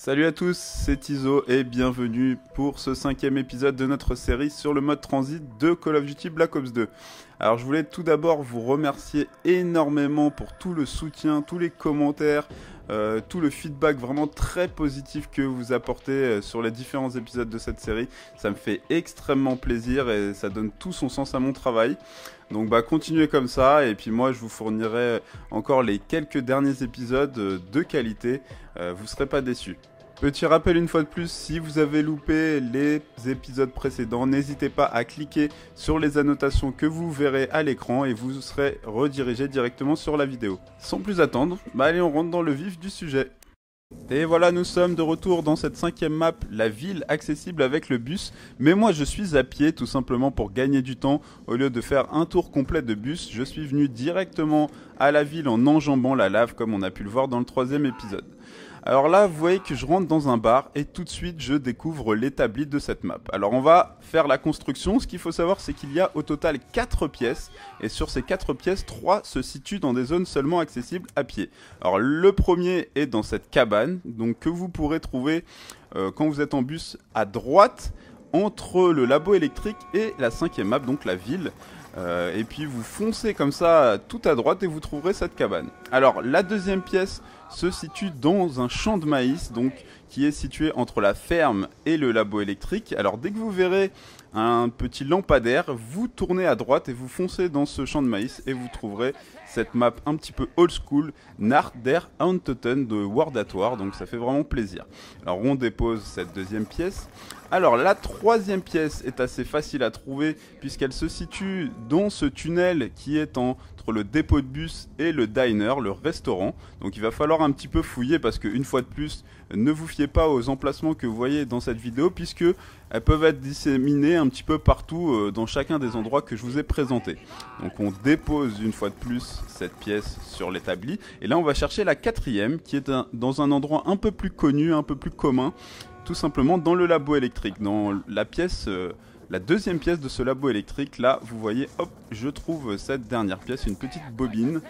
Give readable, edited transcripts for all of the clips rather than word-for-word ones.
Salut à tous, c'est Iso et bienvenue pour ce 5e épisode de notre série sur le mode transit de Call of Duty Black Ops 2. Alors je voulais tout d'abord vous remercier énormément pour tout le soutien, tous les commentaires, tout le feedback vraiment très positif que vous apportez sur les différents épisodes de cette série. Ça me fait extrêmement plaisir et ça donne tout son sens à mon travail. Donc continuez comme ça et puis moi je vous fournirai encore les quelques derniers épisodes de qualité, vous serez pas déçus. Petit rappel une fois de plus, si vous avez loupé les épisodes précédents, n'hésitez pas à cliquer sur les annotations que vous verrez à l'écran et vous serez redirigé directement sur la vidéo. Sans plus attendre, allez on rentre dans le vif du sujet. Et voilà, nous sommes de retour dans cette 5e map, la ville accessible avec le bus. Mais moi je suis à pied tout simplement pour gagner du temps. Au lieu de faire un tour complet de bus, je suis venu directement à la ville en enjambant la lave comme on a pu le voir dans le 3e épisode. Alors là, vous voyez que je rentre dans un bar et tout de suite, je découvre l'établi de cette map. Alors on va faire la construction. Ce qu'il faut savoir, c'est qu'il y a au total 4 pièces. Et sur ces 4 pièces, 3 se situent dans des zones seulement accessibles à pied. Alors le premier est dans cette cabane, donc que vous pourrez trouver quand vous êtes en bus à droite, entre le labo électrique et la 5e map, donc la ville. Et puis vous foncez comme ça tout à droite et vous trouverez cette cabane. Alors la deuxième pièce se situe dans un champ de maïs, donc qui est situé entre la ferme et le labo électrique. Alors dès que vous verrez un petit lampadaire, vous tournez à droite et vous foncez dans ce champ de maïs et vous trouverez cette map un petit peu old school, Nach der Anteten de World at War, donc ça fait vraiment plaisir. Alors on dépose cette deuxième pièce. Alors la troisième pièce est assez facile à trouver puisqu'elle se situe dans ce tunnel qui est entre le dépôt de bus et le diner, le restaurant. Donc il va falloir un petit peu fouiller parce qu'une fois de plus, ne vous fiez pas aux emplacements que vous voyez dans cette vidéo puisque elles peuvent être disséminées un petit peu partout dans chacun des endroits que je vous ai présentés. Donc on dépose une fois de plus cette pièce sur l'établi et là on va chercher la quatrième qui est dans un endroit un peu plus connu, un peu plus commun, tout simplement dans le labo électrique, dans la pièce, la deuxième pièce de ce labo électrique. Là vous voyez, hop, je trouve cette dernière pièce, une petite bobine.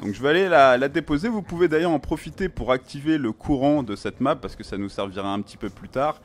Donc je vais aller la déposer. Vous pouvez d'ailleurs en profiter pour activer le courant de cette map parce que ça nous servira un petit peu plus tard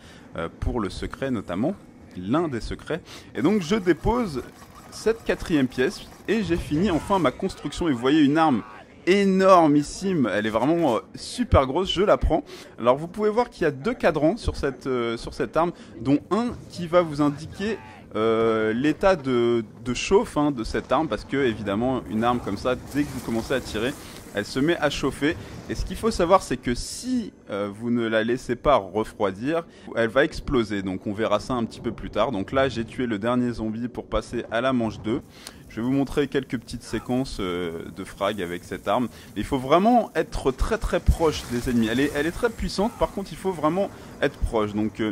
pour le secret notamment, l'un des secrets. Et donc je dépose cette quatrième pièce et j'ai fini enfin ma construction. Et vous voyez une arme énormissime, elle est vraiment super grosse, je la prends. Alors vous pouvez voir qu'il y a 2 cadrans sur cette arme, dont un qui va vous indiquer l'état de chauffe de cette arme, parce que évidemment une arme comme ça, dès que vous commencez à tirer, elle se met à chauffer. Et ce qu'il faut savoir, c'est que si vous ne la laissez pas refroidir, elle va exploser. Donc on verra ça un petit peu plus tard. Donc là j'ai tué le dernier zombie pour passer à la manche 2. Je vais vous montrer quelques petites séquences de frag avec cette arme. Il faut vraiment être très très proche des ennemis. Elle est très puissante, par contre il faut vraiment être proche. Donc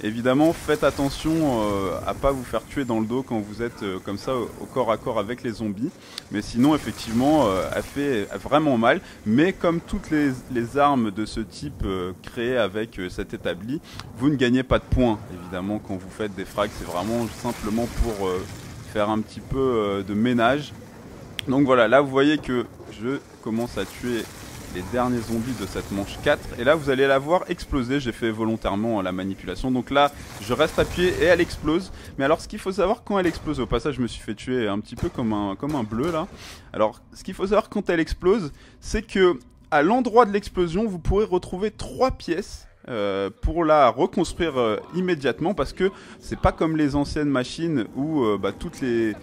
évidemment faites attention à pas vous faire tuer dans le dos quand vous êtes comme ça au corps à corps avec les zombies. Mais sinon effectivement elle fait vraiment mal. Mais comme toutes les armes de ce type créées avec cet établi, vous ne gagnez pas de points. Évidemment quand vous faites des frags, c'est vraiment simplement pour faire un petit peu de ménage. Donc voilà, là vous voyez que je commence à tuer les derniers zombies de cette manche 4 et là vous allez la voir exploser. J'ai fait volontairement la manipulation, donc là je reste appuyé et elle explose. Mais alors ce qu'il faut savoir quand elle explose, au passage je me suis fait tuer un petit peu comme un bleu là. Alors ce qu'il faut savoir quand elle explose, c'est que à l'endroit de l'explosion vous pourrez retrouver 3 pièces pour la reconstruire immédiatement, parce que c'est pas comme les anciennes machines où toutes les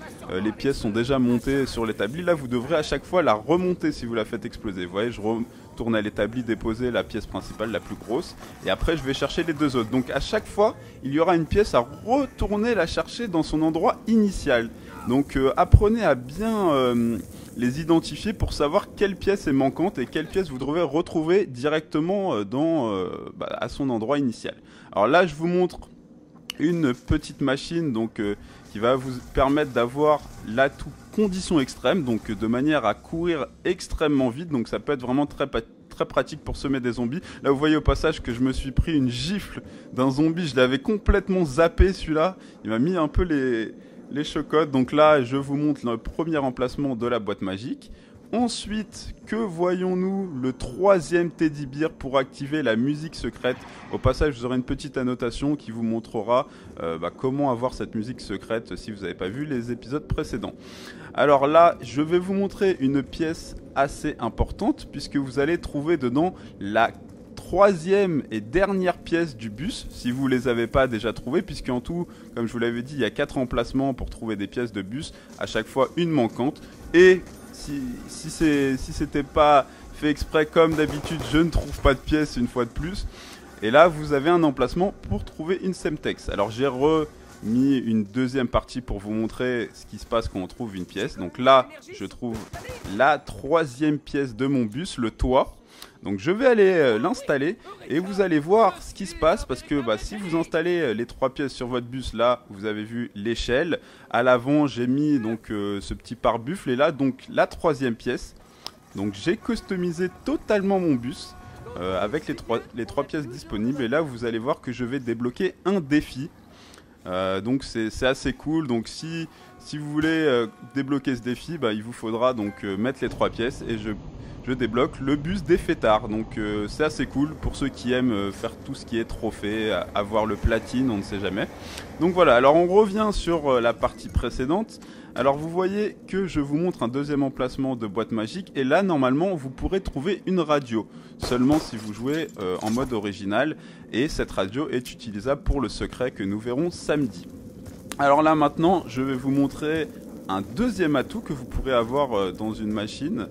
pièces sont déjà montées sur l'établi. Là vous devrez à chaque fois la remonter si vous la faites exploser. Vous voyez, je retourne à l'établi, déposer la pièce principale la plus grosse et après je vais chercher les 2 autres. Donc à chaque fois il y aura une pièce à retourner la chercher dans son endroit initial. Donc apprenez à bien les identifier pour savoir quelle pièce est manquante et quelle pièce vous devez retrouver directement à son endroit initial. Alors là je vous montre une petite machine donc, qui va vous permettre d'avoir l'atout conditions extrêmes, donc de manière à courir extrêmement vite. Donc ça peut être vraiment très pratique pour semer des zombies. Là vous voyez au passage que je me suis pris une gifle d'un zombie, je l'avais complètement zappé celui-là, il m'a mis un peu les chocottes. Donc là je vous montre le premier emplacement de la boîte magique. Ensuite, que voyons-nous? Le troisième Teddy Bear pour activer la musique secrète. Au passage, vous aurez une petite annotation qui vous montrera comment avoir cette musique secrète si vous n'avez pas vu les épisodes précédents. Alors là, je vais vous montrer une pièce assez importante puisque vous allez trouver dedans la troisième et dernière pièce du bus, si vous ne les avez pas déjà trouvées, puisqu'en tout, comme je vous l'avais dit, il y a 4 emplacements pour trouver des pièces de bus, à chaque fois une manquante. Et si c'était pas fait exprès comme d'habitude, je ne trouve pas de pièces une fois de plus. Et là, vous avez un emplacement pour trouver une Semtex. Alors j'ai remis une deuxième partie pour vous montrer ce qui se passe quand on trouve une pièce. Donc là, je trouve la troisième pièce de mon bus, le toit. Donc je vais aller l'installer et vous allez voir ce qui se passe parce que si vous installez les 3 pièces sur votre bus, là vous avez vu l'échelle. À l'avant j'ai mis donc ce petit pare-buffle et là donc la troisième pièce. Donc j'ai customisé totalement mon bus avec les trois pièces disponibles et là vous allez voir que je vais débloquer un défi. Donc c'est assez cool. Donc si vous voulez débloquer ce défi, il vous faudra donc mettre les 3 pièces et je débloque le bus des fêtards. Donc c'est assez cool pour ceux qui aiment faire tout ce qui est trophée, avoir le platine, on ne sait jamais. Donc voilà, alors on revient sur la partie précédente. Alors vous voyez que je vous montre un deuxième emplacement de boîte magique et là normalement vous pourrez trouver une radio. Seulement si vous jouez en mode original et cette radio est utilisable pour le secret que nous verrons samedi. Alors là maintenant je vais vous montrer un deuxième atout que vous pourrez avoir dans une machine.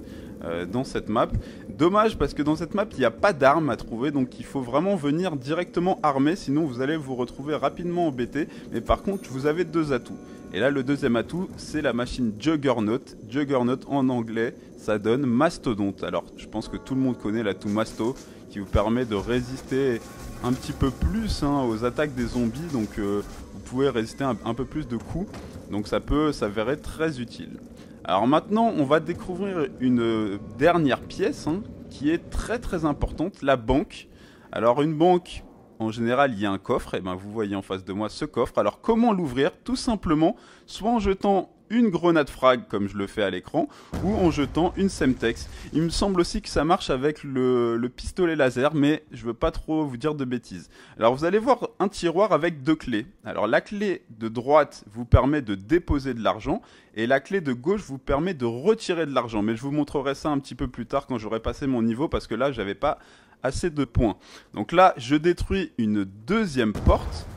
Dans cette map. Dommage parce que dans cette map il n'y a pas d'armes à trouver, donc il faut vraiment venir directement armé, sinon vous allez vous retrouver rapidement embêté. Mais par contre vous avez 2 atouts. Et là le deuxième atout c'est la machine Juggernaut. Juggernaut en anglais ça donne Mastodonte. Alors je pense que tout le monde connaît l'atout Masto qui vous permet de résister un petit peu plus aux attaques des zombies. Donc vous pouvez résister un peu plus de coups. Donc ça peut s'avérer très utile. Alors maintenant, on va découvrir une dernière pièce qui est très très importante, la banque. Alors une banque, en général, il y a un coffre, et vous voyez en face de moi ce coffre. Alors comment l'ouvrir? Tout simplement, soit en jetant une grenade frag comme je le fais à l'écran, ou en jetant une Semtex. Il me semble aussi que ça marche avec le pistolet laser, mais je veux pas trop vous dire de bêtises. Alors vous allez voir un tiroir avec 2 clés. Alors la clé de droite vous permet de déposer de l'argent, et la clé de gauche vous permet de retirer de l'argent. Mais je vous montrerai ça un petit peu plus tard quand j'aurai passé mon niveau, parce que là j'avais pas assez de points. Donc là je détruis une deuxième porte.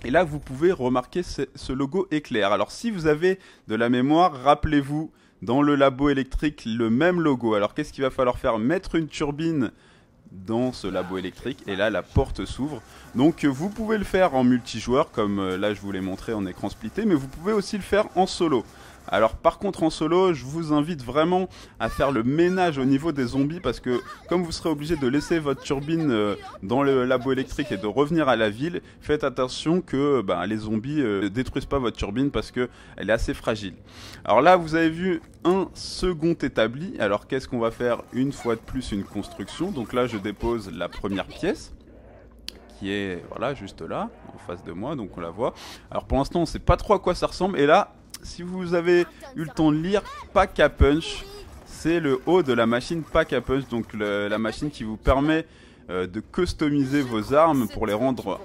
Et là, vous pouvez remarquer ce logo éclair. Alors, si vous avez de la mémoire, rappelez-vous, dans le labo électrique, le même logo. Alors, qu'est-ce qu'il va falloir faire? Mettre une turbine dans ce labo électrique. Et là, la porte s'ouvre. Donc, vous pouvez le faire en multijoueur, comme là, je vous l'ai montré en écran splitté. Mais vous pouvez aussi le faire en solo. Alors par contre en solo, je vous invite vraiment à faire le ménage au niveau des zombies parce que comme vous serez obligé de laisser votre turbine dans le labo électrique et de revenir à la ville, faites attention que les zombies ne détruisent pas votre turbine parce qu'elle est assez fragile. Alors là vous avez vu un second établi. Alors qu'est-ce qu'on va faire? Une fois de plus une construction. Donc là je dépose la première pièce qui est voilà juste là en face de moi, donc on la voit. Alors pour l'instant on ne sait pas trop à quoi ça ressemble et là si vous avez eu le temps de lire, Pack a Punch, c'est le haut de la machine Pack a Punch, donc la machine qui vous permet de customiser vos armes pour les rendre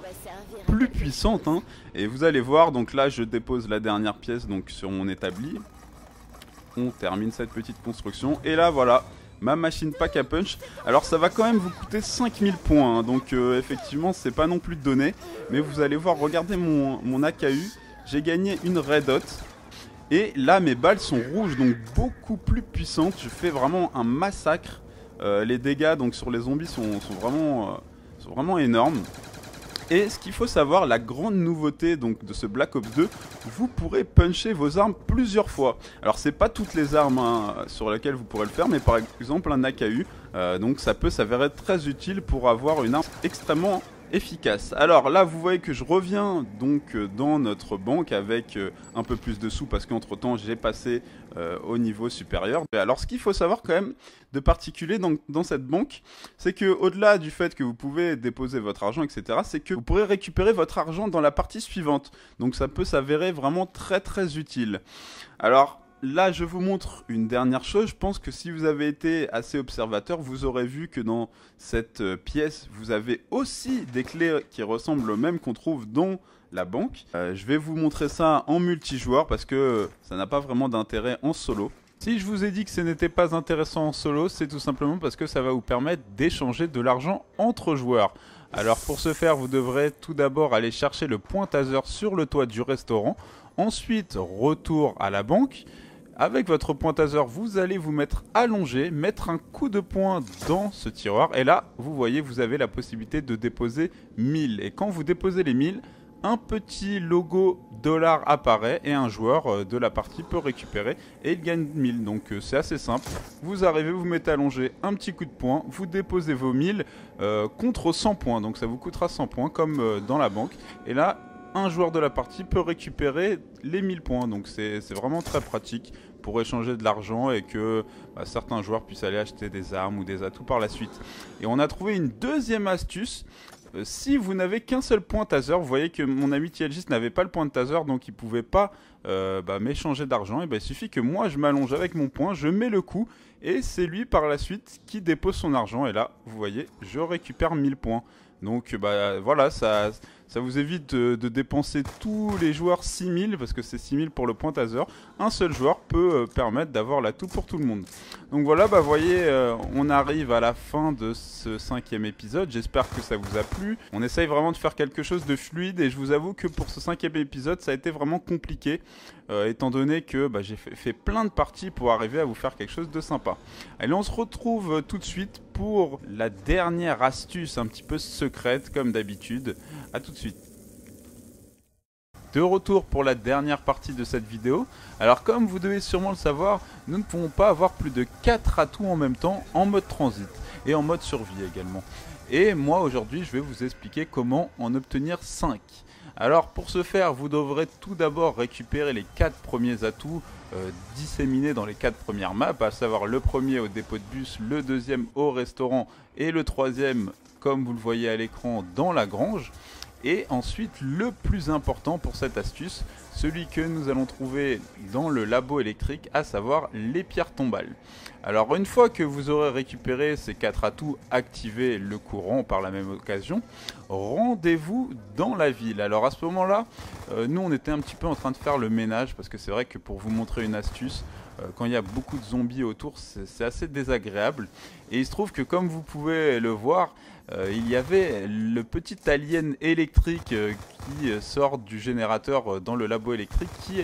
plus puissantes. Et vous allez voir, donc là je dépose la dernière pièce donc sur mon établi. On termine cette petite construction et là voilà, ma machine Pack a Punch. Alors ça va quand même vous coûter 5000 points, donc effectivement c'est pas non plus donné. Mais vous allez voir, regardez mon AKU, j'ai gagné une Red Hot. Et là mes balles sont rouges, donc beaucoup plus puissantes. Je fais vraiment un massacre. Les dégâts donc sur les zombies sont vraiment énormes. Et ce qu'il faut savoir, la grande nouveauté donc de ce Black Ops 2, vous pourrez puncher vos armes plusieurs fois. Alors c'est pas toutes les armes sur lesquelles vous pourrez le faire, mais par exemple un AKU. Donc ça peut s'avérer très utile pour avoir une arme extrêmement efficace. Alors là vous voyez que je reviens donc dans notre banque avec un peu plus de sous parce qu'entre temps j'ai passé au niveau supérieur. Alors ce qu'il faut savoir quand même de particulier dans cette banque, c'est que au-delà du fait que vous pouvez déposer votre argent etc, c'est que vous pourrez récupérer votre argent dans la partie suivante. Donc ça peut s'avérer vraiment très très utile. Alors là, je vous montre une dernière chose. Je pense que si vous avez été assez observateur, vous aurez vu que dans cette pièce, vous avez aussi des clés qui ressemblent aux mêmes qu'on trouve dans la banque. Je vais vous montrer ça en multijoueur parce que ça n'a pas vraiment d'intérêt en solo. Si je vous ai dit que ce n'était pas intéressant en solo, c'est tout simplement parce que ça va vous permettre d'échanger de l'argent entre joueurs. Alors pour ce faire, vous devrez tout d'abord aller chercher le point taser sur le toit du restaurant. Ensuite, retour à la banque. Avec votre point taser, vous allez vous mettre allongé, mettre un coup de poing dans ce tiroir. Et là, vous voyez, vous avez la possibilité de déposer 1000. Et quand vous déposez les 1000, un petit logo dollar apparaît et un joueur de la partie peut récupérer et il gagne 1000. Donc c'est assez simple. Vous arrivez, vous mettez allongé, un petit coup de poing, vous déposez vos 1000 contre 100 points. Donc ça vous coûtera 100 points comme dans la banque. Et là, un joueur de la partie peut récupérer les 1000 points. Donc c'est vraiment très pratique pour échanger de l'argent et que certains joueurs puissent aller acheter des armes ou des atouts par la suite. Et on a trouvé une deuxième astuce. Si vous n'avez qu'un seul point taser, vous voyez que mon ami TLGist n'avait pas le point de taser, donc il ne pouvait pas m'échanger d'argent. Et il suffit que moi je m'allonge avec mon point, je mets le coup, et c'est lui par la suite qui dépose son argent. Et là, vous voyez, je récupère 1000 points. Donc voilà, ça vous évite de dépenser tous les joueurs 6000, parce que c'est 6000 pour le point taser. Un seul joueur peut permettre d'avoir l'atout pour tout le monde. Donc voilà, vous voyez, on arrive à la fin de ce 5e épisode. J'espère que ça vous a plu. On essaye vraiment de faire quelque chose de fluide, et je vous avoue que pour ce 5e épisode, ça a été vraiment compliqué, étant donné que j'ai fait plein de parties pour arriver à vous faire quelque chose de sympa. Allez, on se retrouve tout de suite pour la dernière astuce un petit peu secrète, comme d'habitude. A tout de suite. De retour pour la dernière partie de cette vidéo. Alors comme vous devez sûrement le savoir, nous ne pouvons pas avoir plus de 4 atouts en même temps en mode transit et en mode survie également. Et moi aujourd'hui je vais vous expliquer comment en obtenir 5. Alors pour ce faire, vous devrez tout d'abord récupérer les 4 premiers atouts disséminés dans les 4 premières maps, à savoir le premier au dépôt de bus, le deuxième au restaurant et le troisième, comme vous le voyez à l'écran, dans la grange. Et ensuite, le plus important pour cette astuce, celui que nous allons trouver dans le labo électrique, à savoir les pierres tombales. Alors une fois que vous aurez récupéré ces 4 atouts, activé le courant par la même occasion, rendez-vous dans la ville. Alors à ce moment-là, nous on était un petit peu en train de faire le ménage, parce que c'est vrai que pour vous montrer une astuce, quand il y a beaucoup de zombies autour, c'est assez désagréable. Et il se trouve que comme vous pouvez le voir, il y avait le petit alien électrique qui sort du générateur dans le labo électrique qui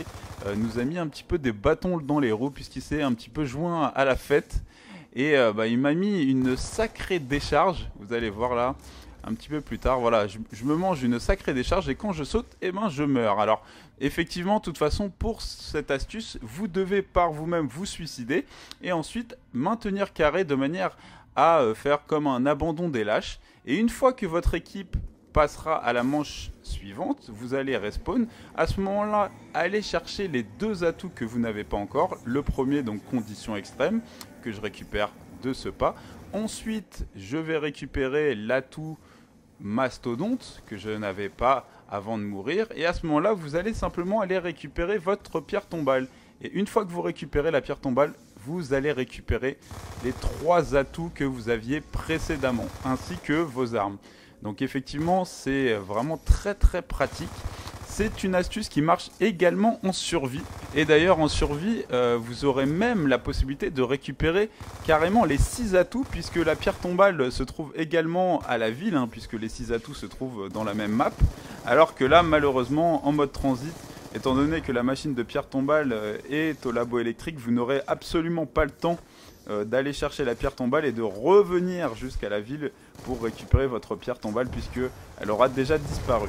nous a mis un petit peu des bâtons dans les roues, puisqu'il s'est un petit peu joint à la fête. Et il m'a mis une sacrée décharge, vous allez voir là un petit peu plus tard. Voilà, je me mange une sacrée décharge et quand je saute, je meurs. Alors effectivement, de toute façon, pour cette astuce, vous devez par vous-même vous suicider et ensuite maintenir carré de manière à faire comme un abandon des lâches. Et une fois que votre équipe passera à la manche suivante, vous allez respawn. À ce moment-là, allez chercher les 2 atouts que vous n'avez pas encore. Le premier, donc condition extrême, que je récupère de ce pas. Ensuite, je vais récupérer l'atout mastodonte, que je n'avais pas avant de mourir. Et à ce moment-là, vous allez simplement aller récupérer votre pierre tombale. Et une fois que vous récupérez la pierre tombale, vous allez récupérer les 3 atouts que vous aviez précédemment, ainsi que vos armes. Donc effectivement, c'est vraiment très très pratique. C'est une astuce qui marche également en survie. Et d'ailleurs en survie, vous aurez même la possibilité de récupérer carrément les 6 atouts, puisque la pierre tombale se trouve également à la ville, puisque les 6 atouts se trouvent dans la même map. Alors que là, malheureusement, en mode transit, étant donné que la machine de pierre tombale est au labo électrique, vous n'aurez absolument pas le temps d'aller chercher la pierre tombale et de revenir jusqu'à la ville pour récupérer votre pierre tombale, puisque elle aura déjà disparu.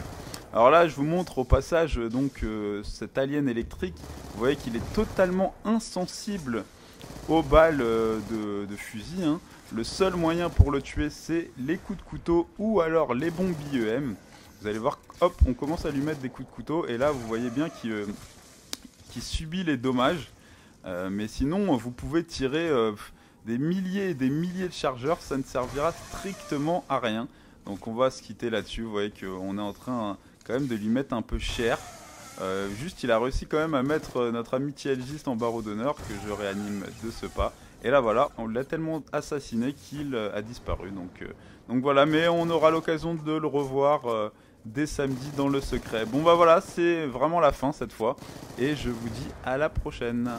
Alors là, je vous montre au passage donc cet alien électrique. Vous voyez qu'il est totalement insensible aux balles de fusil. Le seul moyen pour le tuer, c'est les coups de couteau ou alors les bombes IEM. Vous allez voir, hop, on commence à lui mettre des coups de couteau et là, vous voyez bien qu'il subit les dommages. Mais sinon, vous pouvez tirer des milliers et des milliers de chargeurs, ça ne servira strictement à rien. Donc on va se quitter là-dessus. Vous voyez qu'on est en train quand même de lui mettre un peu cher. Juste, il a réussi quand même à mettre notre ami TLGiste en barreau d'honneur, que je réanime de ce pas. Et là voilà, on l'a tellement assassiné qu'il a disparu. Donc voilà, mais on aura l'occasion de le revoir dès samedi dans le secret. Bon bah voilà, c'est vraiment la fin cette fois. Et je vous dis à la prochaine.